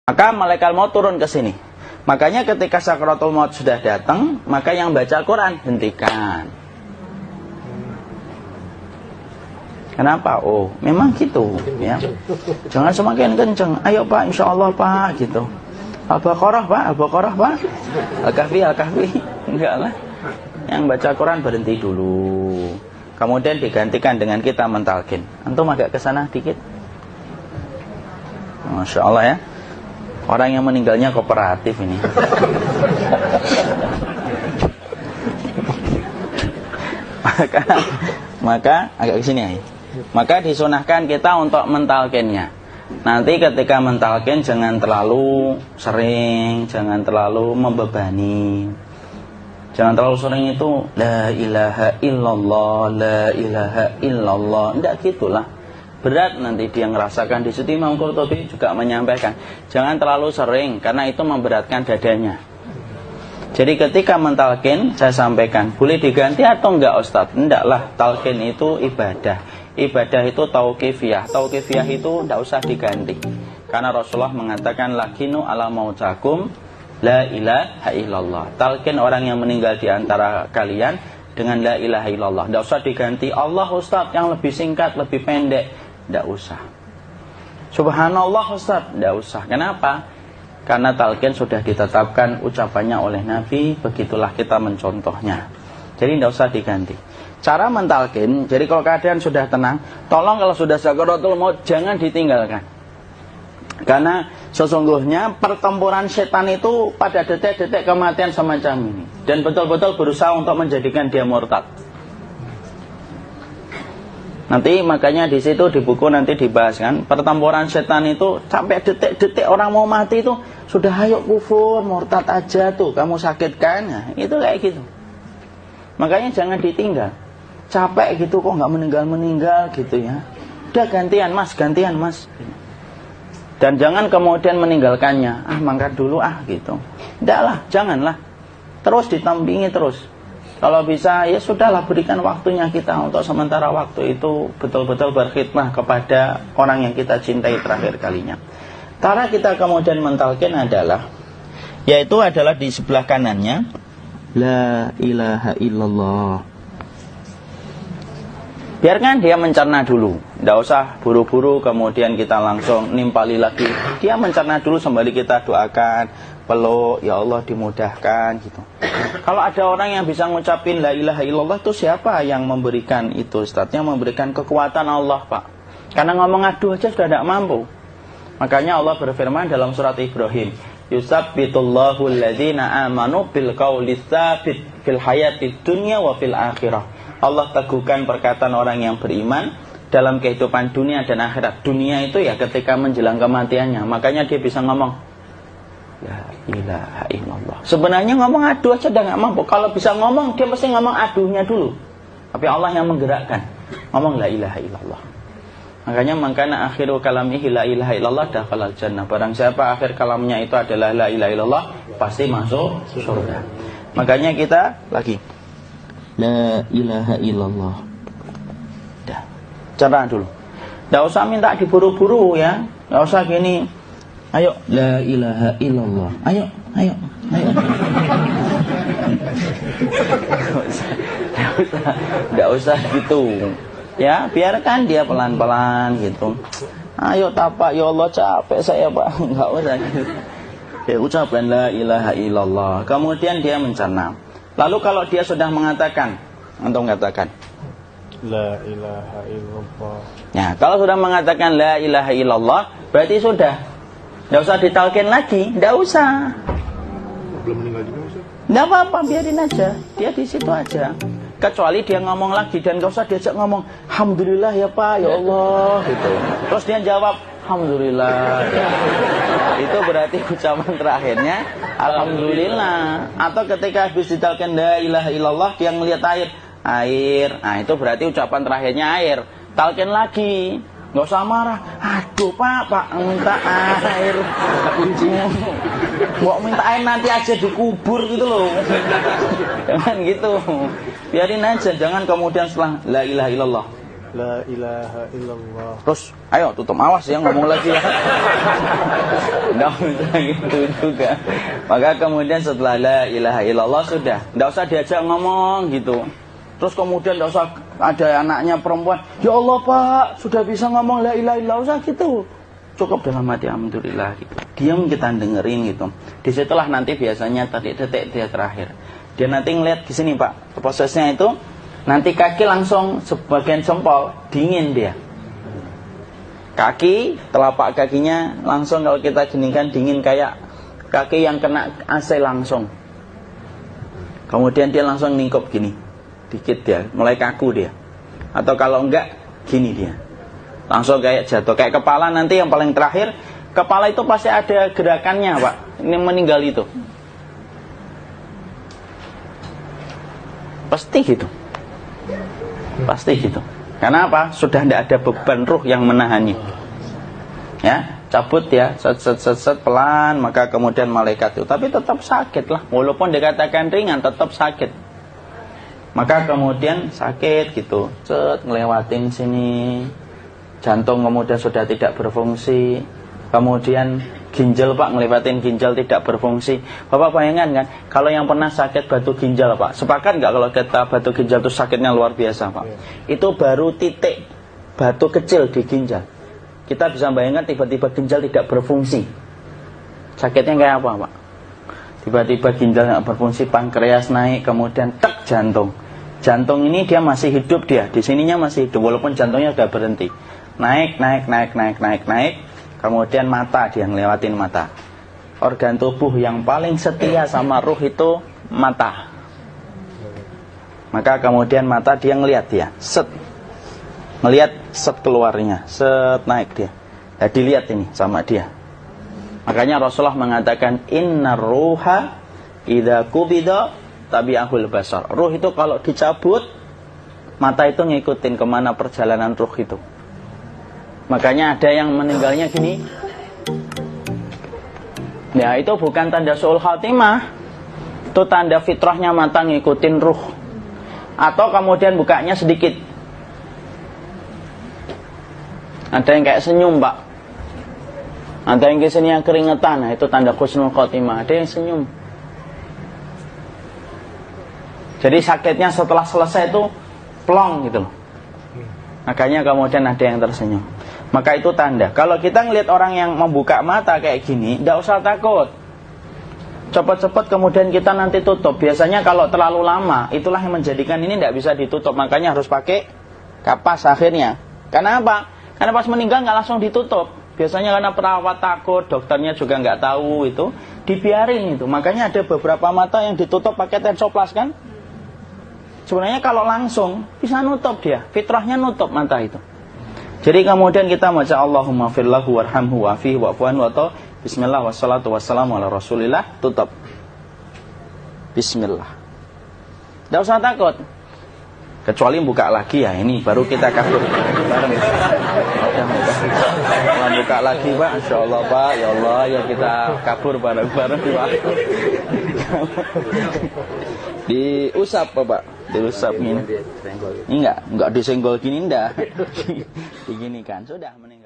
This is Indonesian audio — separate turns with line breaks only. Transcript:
Maka malaikat maut turun ke sini. Makanya ketika sakaratul maut sudah datang, maka yang baca Quran hentikan. Kenapa? Oh, memang gitu, ya. Jangan semakin kenceng. Ayo Pak, insya Allah Pak, gitu. Al-Baqarah Pak, Al-Baqarah Pak. Al-Kahfi, Al-Kahfi. Enggak lah. Yang baca Quran berhenti dulu. Kemudian digantikan dengan kita mentalkin. Antum agak ke sana dikit. Masya Allah ya. Orang yang meninggalnya kooperatif ini. maka agak kesini ya. Maka disunahkan kita untuk mentalkinnya. Nanti ketika mentalkin jangan terlalu sering, jangan terlalu membebani. Jangan terlalu sering itu la ilaha illallah, la ilaha illallah. Tidak gitulah. Berat nanti dia ngerasakan. Di situ Imam Qurtubi juga menyampaikan, jangan terlalu sering karena itu memberatkan dadanya. Jadi ketika mentalkin saya sampaikan, boleh diganti atau enggak Ustaz? Enggaklah, talqin itu ibadah. Ibadah itu tauqifiyah. Tauqifiyah itu enggak usah diganti. Karena Rasulullah mengatakan lakinu ala mautakum la ilaha illallah. Talqin orang yang meninggal di antara kalian dengan la ilaha illallah. Enggak usah diganti Allah Ustaz yang lebih singkat, lebih pendek. Tidak usah. Subhanallah Ustaz, tidak usah. Kenapa? Karena talqin sudah ditetapkan ucapannya oleh Nabi, begitulah kita mencontohnya. Jadi tidak usah diganti. Cara mentalqin, jadi kalau keadaan sudah tenang, tolong kalau sudah sakaratul maut jangan ditinggalkan. Karena sesungguhnya pertempuran setan itu pada detik-detik kematian semacam ini. Dan betul-betul berusaha untuk menjadikan dia murtad. Nanti makanya di situ di buku nanti dibahas kan, pertempuran setan itu sampai detik-detik orang mau mati itu sudah ayo kufur, murtad aja tuh, kamu sakit kan? Nah, itu kayak gitu. Makanya jangan ditinggal. Capek gitu kok nggak meninggal gitu ya. Udah gantian mas. Dan jangan kemudian meninggalkannya. Mangkat dulu gitu. Enggak lah, janganlah. Terus ditampingi terus. Kalau bisa ya sudahlah, berikan waktunya kita untuk sementara waktu itu betul-betul berkhidmah kepada orang yang kita cintai terakhir kalinya. Cara kita kemudian mentalkin adalah, yaitu adalah di sebelah kanannya la ilaha illallah. Biarkan dia mencerna dulu, tidak usah buru-buru kemudian kita langsung nimpali lagi. Dia mencerna dulu sembari kita doakan, peluk, ya Allah dimudahkan gitu. Kalau ada orang yang bisa ngucapin la ilaha illallah itu siapa yang memberikan itu? Ustaznya memberikan kekuatan Allah Pak. Karena ngomong aduh aja sudah tidak mampu. Makanya Allah berfirman dalam surat Ibrahim, yusabbitullahu alladzina amanu bil qawli tsabit fil hayatid dunya wa fil akhirah. Allah teguhkan perkataan orang yang beriman dalam kehidupan dunia dan akhirat. Dunia itu ya ketika menjelang kematiannya. Makanya dia bisa ngomong la ilaha illallah. Sebenarnya ngomong aduh aja udah gak mampu. Kalau bisa ngomong, dia pasti ngomong aduhnya dulu. Tapi Allah yang menggerakkan. Ngomong la ilaha illallah. Makanya mangkana akhiru kalamihi la ilaha illallah dakhalal jannah. Barang siapa akhir kalamnya itu adalah la ilaha illallah, pasti masuk surga. Makanya kita lagi la ilaha illallah. Dah. Cerna dulu. Enggak usah minta diburu-buru ya. Enggak usah gini. Ayo la ilaha illallah. Ayo. Enggak usah gitu. Ya, biarkan dia pelan-pelan gitu. Ayo tapak, ya Allah capek saya Pak. Enggak usah gitu. Ya, ucapkan la ilaha illallah. Kemudian dia mencerna. Lalu kalau dia sudah mengatakan, antum katakan
la ilaha illallah.
Ya, kalau sudah mengatakan la ilaha illallah, berarti sudah. Enggak usah ditalkin lagi, enggak usah.
Belum meninggal juga Ustaz?
Enggak apa-apa, biarin aja. Dia di situ aja. Kecuali dia ngomong lagi dan enggak usah diajak ngomong, alhamdulillah ya Pak, ya Allah gitu. Terus dia jawab, alhamdulillah. Ya. Itu berarti ucapan terakhirnya alhamdulillah. Atau ketika habis ditalkin la ilaha illallah, dia ngelihat air. Nah, itu berarti ucapan terakhirnya air. Talkin lagi. Nggak usah marah. Aduh Pak minta air. Mau minta air nanti aja dikubur gitu loh. Jangan gitu. Biarin aja. Jangan kemudian setelah la ilaha illallah
La ilaha illallah.
Terus, ayo tutup, awas ya ngomong lagi ya. Nggak bisa gitu juga. Maka kemudian setelah la ilaha illallah sudah, nggak usah diajak ngomong gitu. Terus kemudian nggak usah ada anaknya perempuan, ya Allah Pak, sudah bisa ngomong la ilaha illallah, usah gitu. Cukup dalam hati alhamdulillah gitu. Diam, kita dengerin gitu. Disitulah nanti biasanya tadi detik dia terakhir. Dia nanti ngeliat di sini Pak, prosesnya itu nanti kaki langsung sebagian jempol dingin dia. Kaki, telapak kakinya langsung kalau kita geningkan dingin kayak kaki yang kena AC langsung. Kemudian dia langsung ningkup gini, dikit dia, mulai kaku dia. Atau kalau enggak, gini dia. Langsung kayak jatuh, kayak kepala nanti yang paling terakhir, kepala itu pasti ada gerakannya Pak. Ini meninggal itu. Pasti gitu. Pasti gitu. Karena apa? Sudah tidak ada beban ruh yang menahannya. Ya, cabut ya, set pelan, maka kemudian malaikat itu. Tapi tetap sakit lah. Walaupun dikatakan ringan, tetap sakit. Maka kemudian sakit gitu. Set ngelewatin sini. Jantung kemudian sudah tidak berfungsi. Kemudian ginjal Pak, ngelewatin ginjal tidak berfungsi. Bapak bayangkan kan, kalau yang pernah sakit batu ginjal Pak, sepakat nggak kalau kita batu ginjal itu sakitnya luar biasa Pak? Itu baru titik batu kecil di ginjal. Kita bisa bayangkan tiba-tiba ginjal tidak berfungsi. Sakitnya kayak apa Pak? Tiba-tiba ginjal nggak berfungsi, pankreas naik, kemudian tek jantung. Jantung ini dia masih hidup dia, di sininya masih hidup walaupun jantungnya sudah berhenti. Naik. Kemudian mata, dia ngelewatin mata. Organ tubuh yang paling setia sama ruh itu mata. Maka kemudian mata dia ngelihat dia, set. Ngelihat set keluarnya, set naik dia. Ya dilihat ini sama dia. Makanya Rasulullah mengatakan innar ruha idza qubida tabi'ahul basar. Ruh itu kalau dicabut, mata itu ngikutin kemana perjalanan ruh itu. Makanya ada yang meninggalnya gini. Ya itu bukan tanda su'ul khatimah. Itu tanda fitrahnya mata ngikutin ruh. Atau kemudian bukanya sedikit. Ada yang kayak senyum Pak. Ada yang kesini yang keringetan. Nah itu tanda husnul khatimah. Ada yang senyum. Jadi sakitnya setelah selesai itu plong gitu loh. Makanya kemudian ada yang tersenyum. Maka itu tanda. Kalau kita ngelihat orang yang membuka mata kayak gini, tidak usah takut. Cepat-cepat kemudian kita nanti tutup. Biasanya kalau terlalu lama, itulah yang menjadikan ini tidak bisa ditutup. Makanya harus pakai kapas akhirnya. Karena apa? Karena pas meninggal nggak langsung ditutup. Biasanya karena perawat takut, dokternya juga nggak tahu itu, dibiarin itu. Makanya ada beberapa mata yang ditutup pakai tensoplas kan? Sebenarnya kalau langsung bisa nutup dia, fitrahnya nutup mata itu. Jadi kemudian kita baca Allahumma firlahu warhamhu wa'afihi wa'fu'anhu atau bismillah wassalatu wassalamu ala rasulillah, tutup. Bismillah. Tidak usah takut. Kecuali buka lagi ya, ini baru kita kabur bareng. Kalau buka lagi Pak, Insya Allah Pak, ya Allah ya kita kabur bareng-bareng Pak. Diusap Pak. Diusap ini. Enggak disenggol gini enggak. Begini kan sudah meninggal.